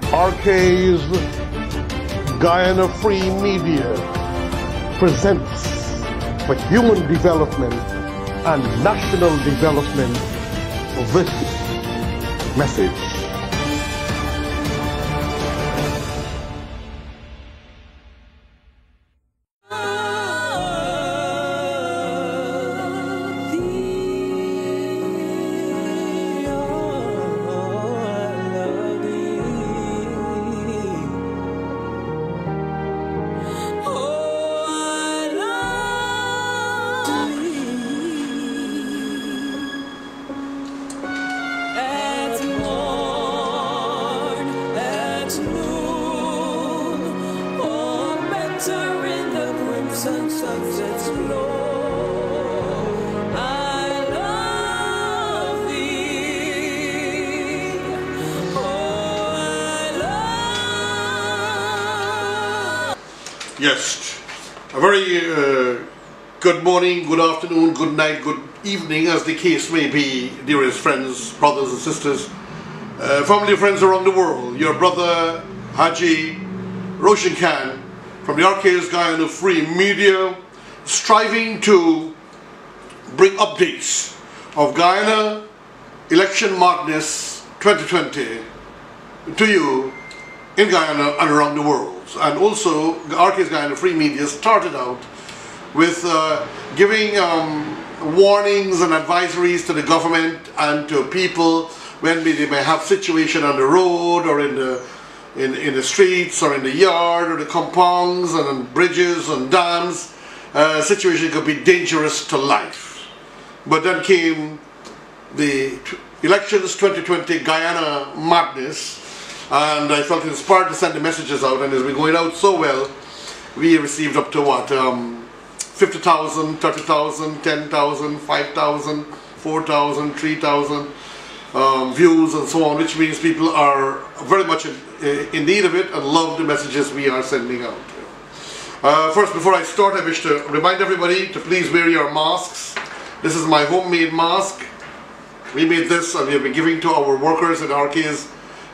RK's Guyana Free Media presents for human development and national development this message. Sunsets glow. I love thee. Oh, I love. Yes, a very good morning, good afternoon, good night, good evening, as the case may be, dearest friends, brothers and sisters, family friends around the world. Your brother Haji Roshan Khan from the REVOKE Guyana Free Media, striving to bring updates of Guyana Election Madness 2020 to you in Guyana and around the world. And also, the REVOKE Guyana Free Media started out with giving warnings and advisories to the government and to people when they may have situation on the road or in the streets or in the yard or the compounds and on bridges and dams. Situation could be dangerous to life. But then came the elections 2020 Guyana Madness, and I felt inspired to send the messages out, and it's been going out so well. We received up to what, 50,000, 30,000, 10,000, 5,000, 4,000, 3,000 views and so on, which means people are very much in need of it and love the messages we are sending out. First, before I start, I wish to remind everybody to please wear your masks. This is my homemade mask. We made this and we have been giving to our workers at REVOKE's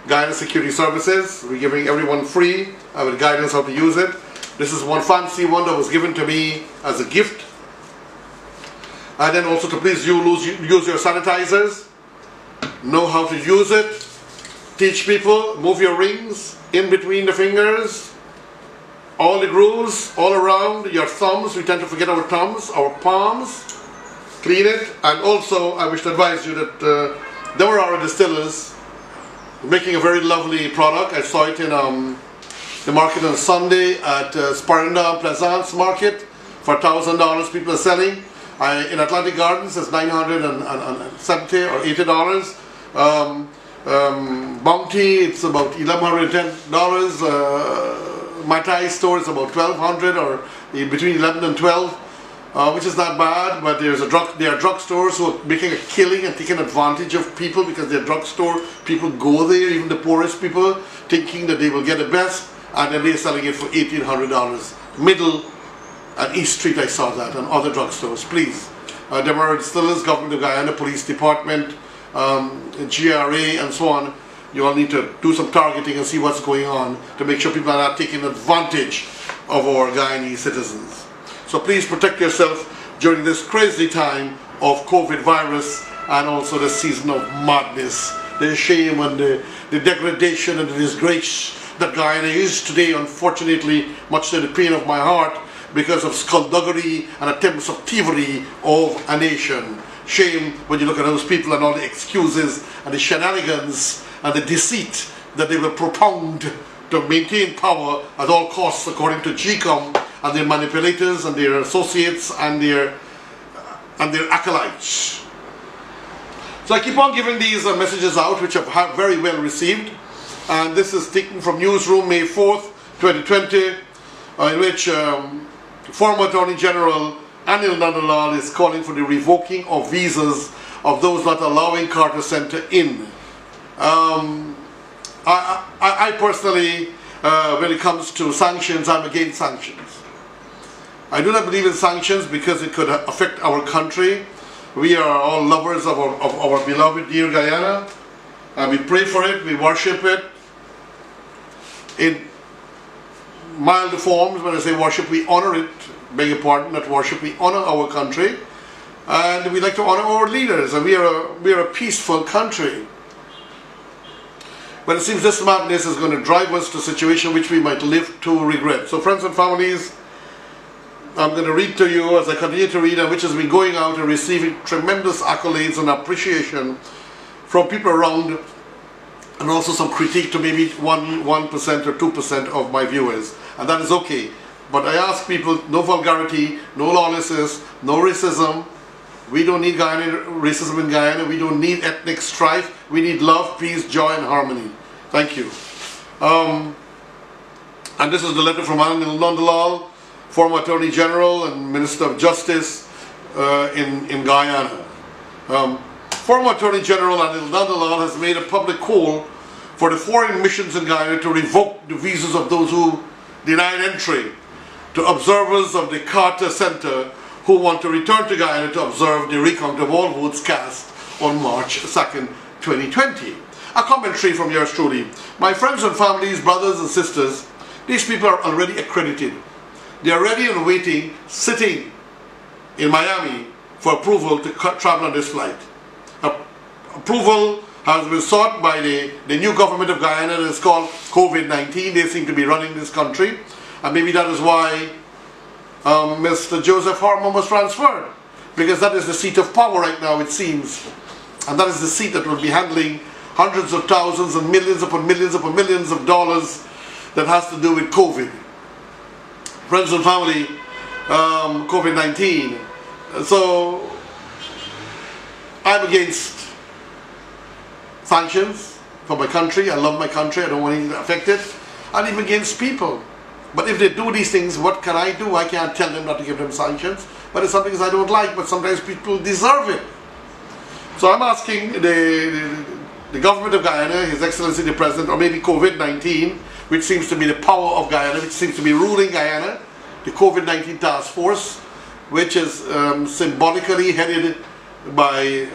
Guyana Security Services. We're giving everyone free with guidance how to use it. This is one fancy one that was given to me as a gift. And then also to please use your sanitizers. Know how to use it. Teach people, move your rings in between the fingers, all the grooves, all around your thumbs. We tend to forget our thumbs, our palms. Clean it. And also I wish to advise you that Guyana'S distillers making a very lovely product. I saw it in the market on Sunday at Sparenda Plaisance Market for $1,000 people are selling. In Atlantic Gardens it's $970 or $80. Bounty it's about $1,110. My Thai store is about $1,200 or between 11 and 12, which is not bad. But there are drugstores who are making a killing and taking advantage of people because they're drugstore. People go there, even the poorest people, thinking that they will get the best, and then they're selling it for $1,800. Middle and East Street, I saw that, and other drugstores. Please, Guyana'S distillers, Government of Guyana, Police Department, GRA, and so on. You all need to do some targeting and see what's going on to make sure people are not taking advantage of our Guyanese citizens. So please protect yourself during this crazy time of COVID virus and also the season of madness, the shame and the degradation and the disgrace that Guyana is today, unfortunately, much to the pain of my heart, because of skullduggery and attempts of thievery of a nation. Shame when you look at those people and all the excuses and the shenanigans and the deceit that they will propound to maintain power at all costs, according to GCOM and their manipulators and their associates and their acolytes. So I keep on giving these messages out, which I've very well received. And this is taken from Newsroom, May 4th, 2020, in which former Attorney General ANIL NANDLALL is calling for the revoking of visas of those not allowing Carter Center in. I personally, when it comes to sanctions, I'm against sanctions. I do not believe in sanctions because it could affect our country. We are all lovers of our beloved dear Guyana, and we pray for it, we worship it, in milder forms. When I say worship, we honor it. Beg your pardon, not worship, we honor our country. And we like to honor our leaders. And we are a peaceful country. But it seems this madness is going to drive us to a situation which we might live to regret. So friends and families, I'm going to read to you as I continue to read, and which has been going out and receiving tremendous accolades and appreciation from people around, and also some critique to maybe 1% or 2% of my viewers. And that is okay. But I ask people, no vulgarity, no lawlessness, no racism. We don't need racism in Guyana. We don't need ethnic strife. We need love, peace, joy, and harmony. Thank you. And this is the letter from ANIL NANDLALL, former Attorney General and Minister of Justice in Guyana. Former Attorney General ANIL NANDLALL has made a public call for the foreign missions in Guyana to revoke the visas of those who denied entry to observers of the Carter Center who want to return to Guyana to observe the recount of all votes cast on March 2nd, 2020. A commentary from yours truly. My friends and families, brothers and sisters, these people are already accredited. They are ready and waiting, sitting in Miami for approval to travel on this flight. Approval has been sought by the new government of Guyana that is called COVID-19. They seem to be running this country. And maybe that is why Mr. Joseph Harmon was transferred, because that is the seat of power right now, it seems, and that is the seat that will be handling hundreds of thousands and millions upon millions upon millions of dollars that has to do with COVID. Friends and family, COVID-19. So I'm against sanctions for my country. I love my country. I don't want anything to affect it. And even against people. But if they do these things, what can I do? I can't tell them not to give them sanctions. But it's some things I don't like, but sometimes people deserve it. So I'm asking the government of Guyana, His Excellency the President, or maybe COVID-19, which seems to be the power of Guyana, which seems to be ruling Guyana, the COVID-19 task force, which is symbolically headed by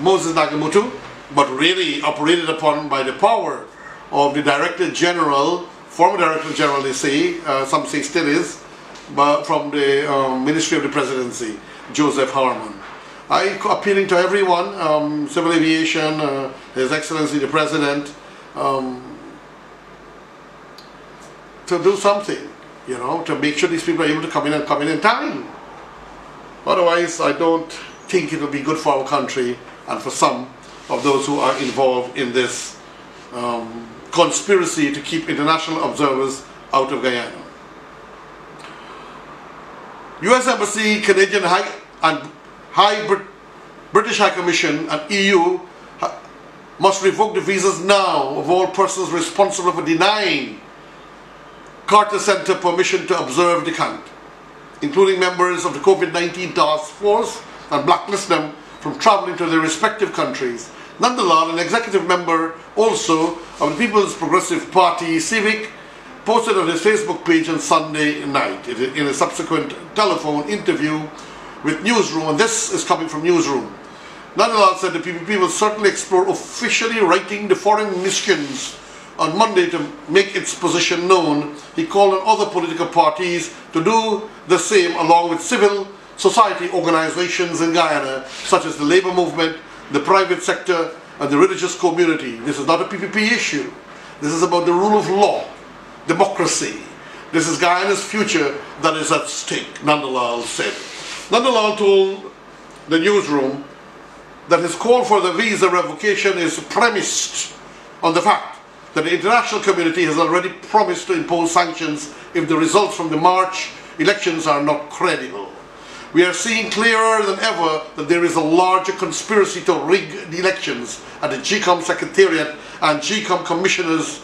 Moses Nagamutu, but really operated upon by the power of the Director General, former Director General, they say, some say still is, but from the Ministry of the Presidency, Joseph Harmon. I appealing to everyone, civil aviation, His Excellency the President, to do something, you know, to make sure these people are able to come in in time. Otherwise, I don't think it will be good for our country and for some of those who are involved in this conspiracy to keep international observers out of Guyana. U.S. Embassy, Canadian British High Commission and EU must revoke the visas now of all persons responsible for denying Carter Center permission to observe the count, including members of the COVID-19 task force, and blacklist them from traveling to their respective countries. NANDLALL, an executive member also of the People's Progressive Party, Civic, posted on his Facebook page on Sunday night in a subsequent telephone interview with Newsroom, and this is coming from Newsroom. NANDLALL said the PPP will certainly explore officially writing the foreign missions on Monday to make its position known. He called on other political parties to do the same, along with civil society organizations in Guyana, such as the labor movement, the private sector, and the religious community. This is not a PPP issue. This is about the rule of law, democracy. This is Guyana's future that is at stake, NANDLALL said. NANDLALL told the Newsroom that his call for the visa revocation is premised on the fact that the international community has already promised to impose sanctions if the results from the March elections are not credible. We are seeing clearer than ever that there is a larger conspiracy to rig the elections at the GCOM Secretariat and GCOM Commissioners,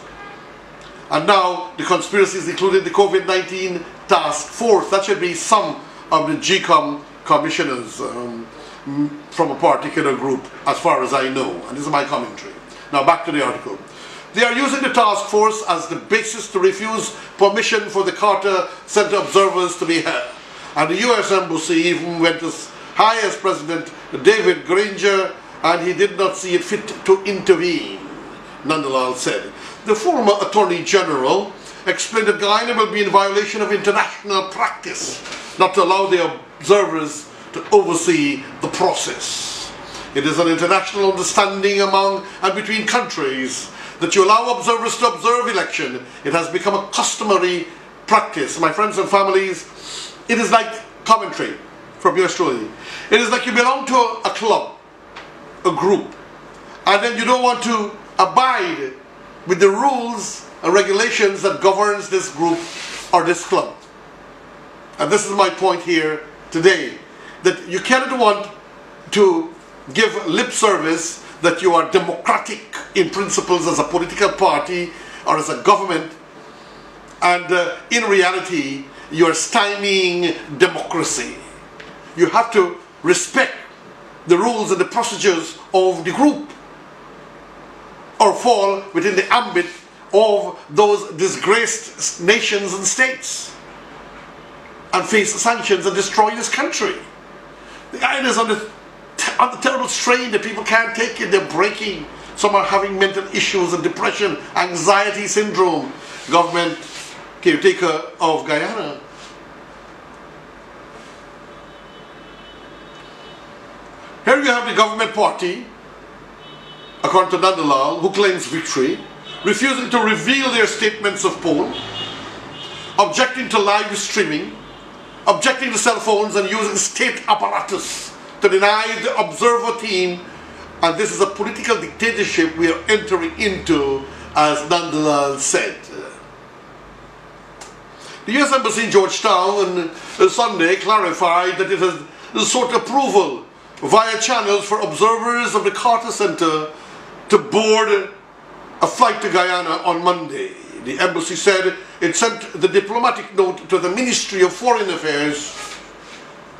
and now the conspiracies including the COVID-19 task force. That should be some of the GCOM Commissioners from a particular group, as far as I know, and this is my commentary. Now back to the article. They are using the task force as the basis to refuse permission for the Carter Center observers to be held. And the U.S. Embassy even went as high as President David Granger, and he did not see it fit to intervene, NANDLALL said. the former Attorney General explained that Guyana will be in violation of international practice not to allow the observers to oversee the process. It is an international understanding among and between countries that you allow observers to observe election. It has become a customary practice. My friends and families, it is like commentary from yours truly. It is like you belong to a club, a group, and then you don't want to abide with the rules and regulations that governs this group or this club. And this is my point here today, that you cannot want to give lip service that you are democratic in principles as a political party or as a government, and in reality you are stymieing democracy. You have to respect the rules and the procedures of the group, or fall within the ambit of those disgraced nations and states and face sanctions and destroy this country. The island is on the terrible strain that people can't take it. They're breaking. Some are having mental issues and depression, anxiety syndrome. Government caretaker of Guyana. Here you have the government party, according to NANDLALL, who claims victory, refusing to reveal their statements of poll, objecting to live streaming, objecting to cell phones and using state apparatus to deny the observer team. And this is a political dictatorship we are entering into, as NANDLALL said. The U.S. Embassy in Georgetown on Sunday clarified that it has sought approval via channels for observers of the Carter Center to board a flight to Guyana on Monday. The embassy said it sent the diplomatic note to the Ministry of Foreign Affairs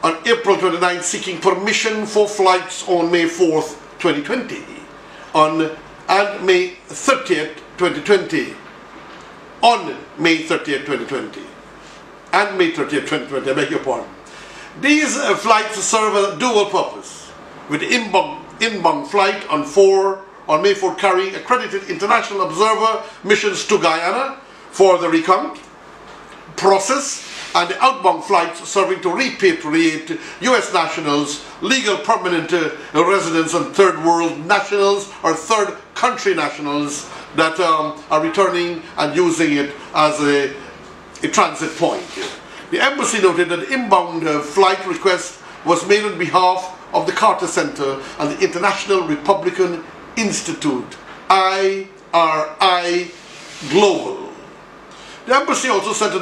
on April 29, seeking permission for flights on May 4th, 2020, and May 30th, 2020, on May 30th, 2020, and May 30th, 2020, I beg your pardon. These flights serve a dual purpose, with the inbound flight on May 4 carrying accredited international observer missions to Guyana for the recount process, and the outbound flights serving to repatriate U.S. nationals, legal permanent residents, and third world nationals or third country nationals that are returning and using it as a transit point. The embassy noted that the inbound flight request was made on behalf of the Carter Center and the International Republican Institute, IRI Global. The embassy also sent a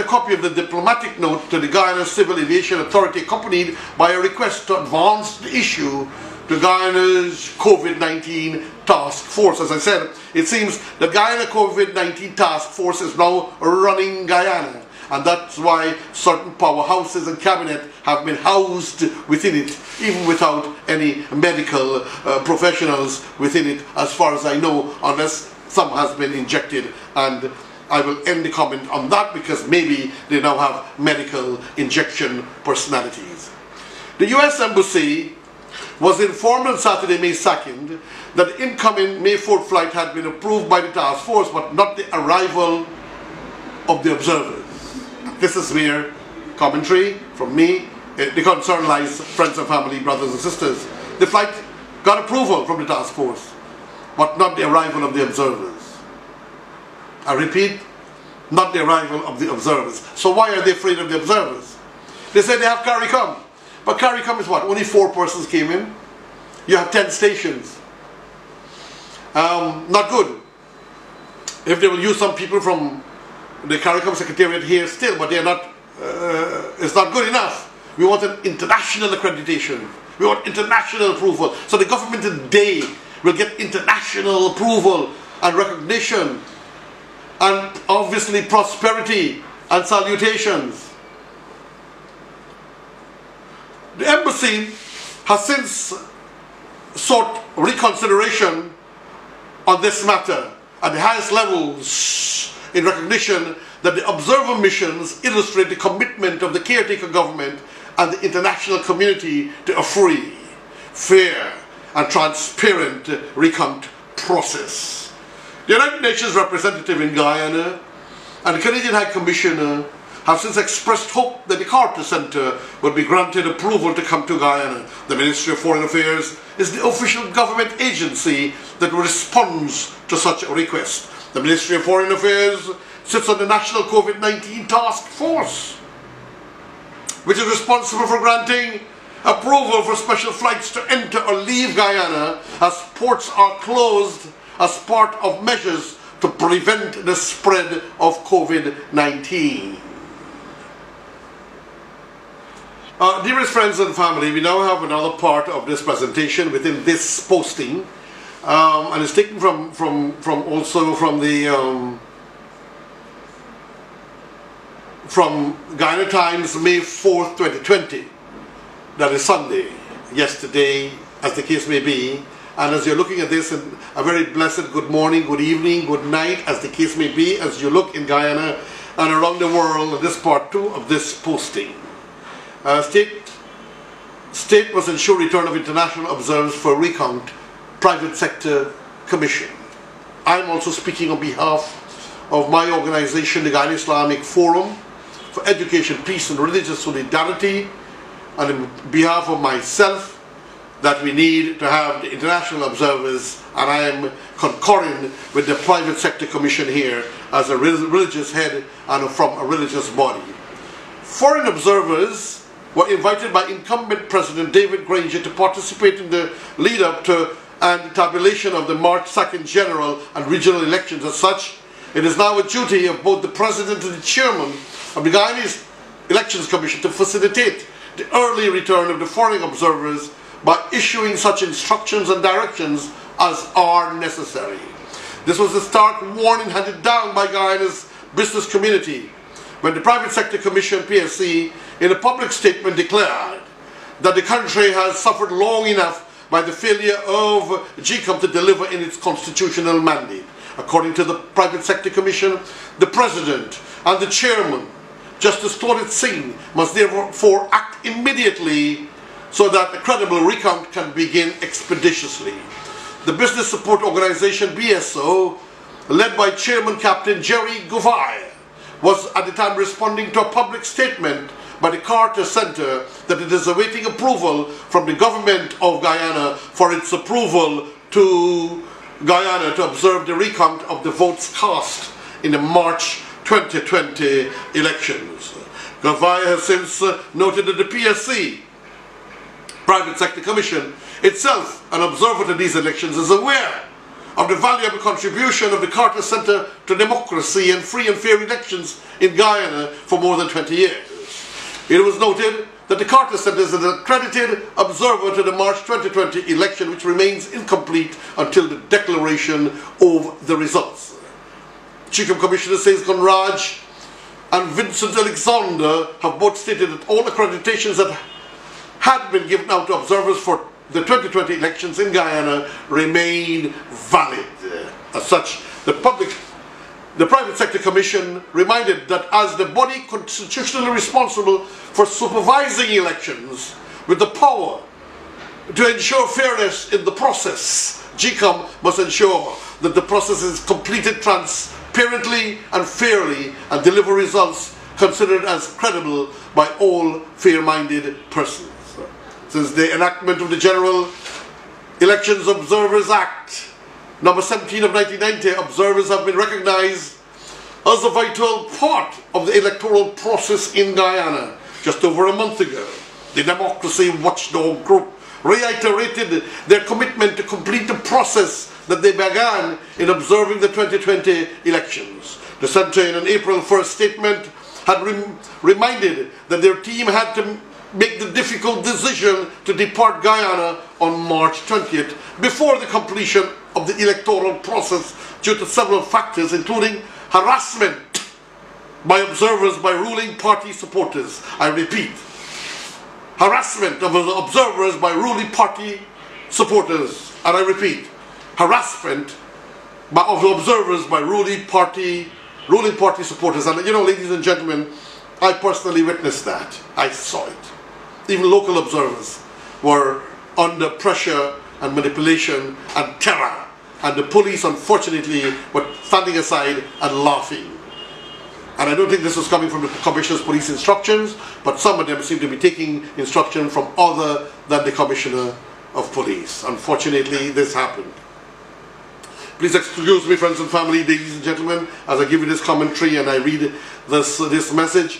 copy of the diplomatic note to the Guyana Civil Aviation Authority, accompanied by a request to advance the issue to Guyana's COVID-19 task force. As I said, it seems the Guyana COVID-19 task force is now running Guyana, and that's why certain powerhouses and cabinet have been housed within it, even without any medical professionals within it, as far as I know, unless some has been injected. And I will end the comment on that because maybe they now have medical injection personalities. The U.S. Embassy was informed on Saturday, May 2nd, that the incoming May 4th flight had been approved by the task force, but not the arrival of the observers. This is where commentary from me, the concern lies, friends and family, brothers and sisters. The flight got approval from the task force, but not the arrival of the observers. I repeat, not the arrival of the observers. So why are they afraid of the observers? They say they have CARICOM. But CARICOM is what? Only 4 persons came in. You have 10 stations. Not good. If they will use some people from the CARICOM Secretariat here still, but they're not, it's not good enough. We want an international accreditation. We want international approval. So the government today will get international approval and recognition, and obviously prosperity and salutations. The embassy has since sought reconsideration on this matter at the highest levels, in recognition that the observer missions illustrate the commitment of the caretaker government and the international community to a free, fair and transparent recount process. The United Nations representative in Guyana and the Canadian High Commissioner have since expressed hope that the Carter Centre will be granted approval to come to Guyana. The Ministry of Foreign Affairs is the official government agency that responds to such a request. The Ministry of Foreign Affairs sits on the National COVID-19 Task Force, which is responsible for granting approval for special flights to enter or leave Guyana as ports are closed as part of measures to prevent the spread of COVID-19. Dearest friends and family, we now have another part of this presentation within this posting, and it's taken from Guyana Times, May 4th, 2020. That is Sunday, yesterday, as the case may be. And as you're looking at this, a very blessed good morning, good evening, good night, as the case may be, as you look in Guyana and around the world at this part 2 of this posting. State must ensure return of international observers for RECOUNT, Private Sector Commission. I'm also speaking on behalf of my organization, the Guyana Islamic Forum for Education, Peace and Religious Solidarity, and on behalf of myself, that we need to have the international observers, and I am concurring with the Private Sector Commission here as a religious head and from a religious body. Foreign observers were invited by incumbent President David Granger to participate in the lead-up to and tabulation of the March 2nd general and regional elections. As such, it is now a duty of both the President and the Chairman of the Guyanese Elections Commission to facilitate the early return of the foreign observers by issuing such instructions and directions as are necessary. This was the stark warning handed down by Guyana's business community when the Private Sector Commission, PSC, in a public statement declared that the country has suffered long enough by the failure of GCOM to deliver in its constitutional mandate. According to the Private Sector Commission, the President and the Chairman, Justice Claudette Singh, must therefore act immediately so that a credible recount can begin expeditiously. The business support organization BSO, led by Chairman Captain Jerry Gouveia, was at the time responding to a public statement by the Carter Centre that it is awaiting approval from the government of Guyana for its approval to Guyana to observe the recount of the votes cast in the March 2020 elections. Gouveia has since noted that the PSC, Private Sector Commission, itself an observer to these elections, is aware of the valuable contribution of the Carter Centre to democracy and free and fair elections in Guyana for more than 20 years. It was noted that the Carter Centre is an accredited observer to the March 2020 election, which remains incomplete until the declaration of the results. Chief Commissioner Says Conraj and Vincent Alexander have both stated that all accreditations that had been given out to observers for the 2020 elections in Guyana remain valid. As such, the Private Sector Commission reminded that as the body constitutionally responsible for supervising elections with the power to ensure fairness in the process, GCOM must ensure that the process is completed transparently and fairly and deliver results considered as credible by all fair-minded persons. Since the enactment of the General Elections Observers Act number 17 of 1990, observers have been recognized as a vital part of the electoral process in Guyana. Just over a month ago, the Democracy Watchdog Group reiterated their commitment to complete the process that they began in observing the 2020 elections. The Centre, in an April 1st statement, had reminded that their team had to make the difficult decision to depart Guyana on March 20th before the completion of the electoral process due to several factors, including harassment by observers by ruling party supporters. I repeat, harassment of observers by ruling party supporters. And I repeat, harassment of observers by ruling party supporters. And you know, ladies and gentlemen, I personally witnessed that. I saw it. Even local observers were under pressure and manipulation and terror and the police, unfortunately, were standing aside and laughing. And I don't think this was coming from the Commissioner's police instructions, but some of them seem to be taking instruction from other than the Commissioner of Police. Unfortunately, this happened. Please excuse me, friends and family, ladies and gentlemen, as I give you this commentary and I read this message.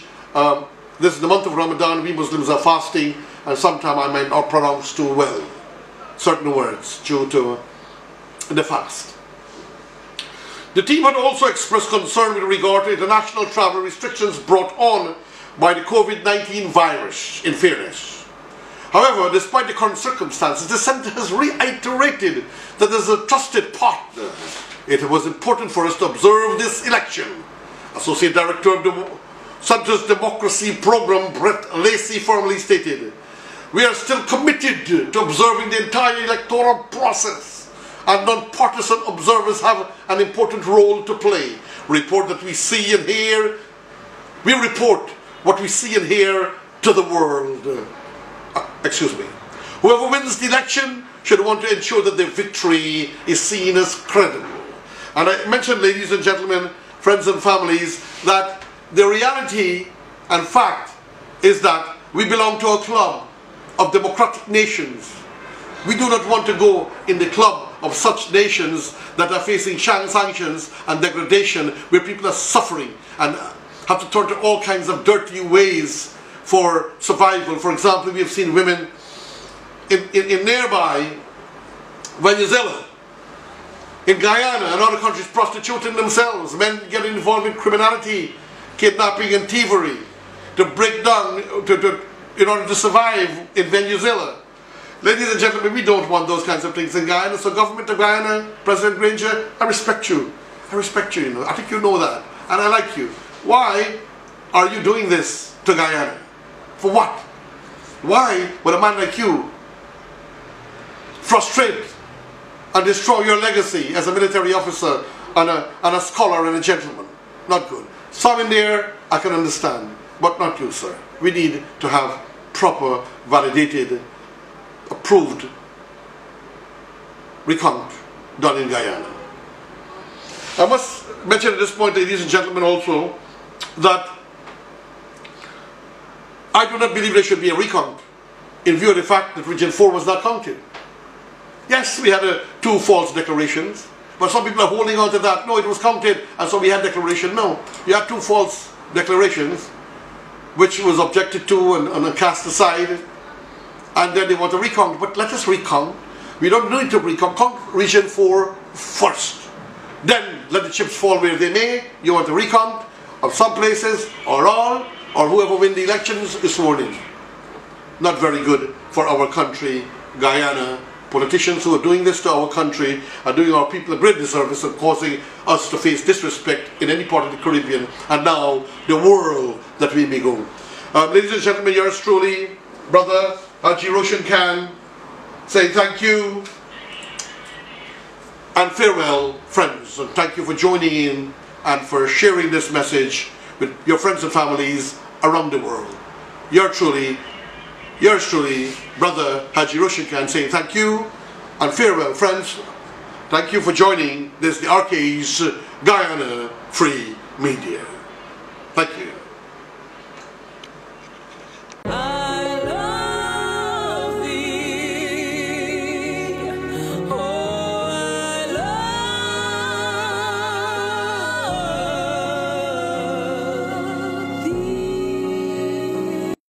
This is the month of Ramadan. We Muslims are fasting, and sometimes I might not pronounce too well certain words due to the fast. The team had also expressed concern with regard to international travel restrictions brought on by the COVID-19 virus, in fairness. However, despite the current circumstances, the Centre has reiterated that as a trusted partner, it was important for us to observe this election. Associate Director of the Centre's Democracy Programme, Brett Lacey, firmly stated, "We are still committed to observing the entire electoral process, and non-partisan observers have an important role to play. We report what we see and hear to the world." Whoever wins the election should want to ensure that their victory is seen as credible. And I mentioned, ladies and gentlemen, friends and families, that the reality and fact is that we belong to a club of democratic nations. We do not want to go in the club of such nations that are facing sanctions and degradation, where people are suffering and have to turn to all kinds of dirty ways for survival. For example, we have seen women in nearby Venezuela, in Guyana and other countries prostituting themselves, men getting involved in criminality, kidnapping and thievery to break down, in order to survive in Venezuela. Ladies and gentlemen, we don't want those kinds of things in Guyana. So Government of Guyana, President Granger, I respect you. I respect you, you know. I think you know that. And I like you. Why are you doing this to Guyana? For what? Why would a man like you frustrate and destroy your legacy as a military officer and a scholar and a gentleman? Not good. Some in there I can understand, but not you, sir. We need to have proper, validated, approved recount done in Guyana. I must mention at this point, ladies and gentlemen, also that I do not believe there should be a recount in view of the fact that Region 4 was not counted. Yes, we had two false declarations, but some people are holding on to that. No, it was counted, and so we had declaration. No, you had two false declarations, which was objected to and cast aside, and then they want to recount. But let us recount. We don't need to recount. Count Region 4 first. Then let the chips fall where they may. You want to recount of some places or all, or whoever wins the elections is sworn in. Not very good for our country, Guyana. Politicians who are doing this to our country are doing our people a great disservice and causing us to face disrespect in any part of the Caribbean and now the world that we may go. Ladies and gentlemen, yours truly, Brother Haji Roshan Khan, saying thank you and farewell, friends, and thank you for joining in and for sharing this message with your friends and families around the world. Yours truly, Brother Haji Roshan Khan, saying thank you and farewell, friends. Thank you for joining this, the RK's Guyana Free Media. Thank you.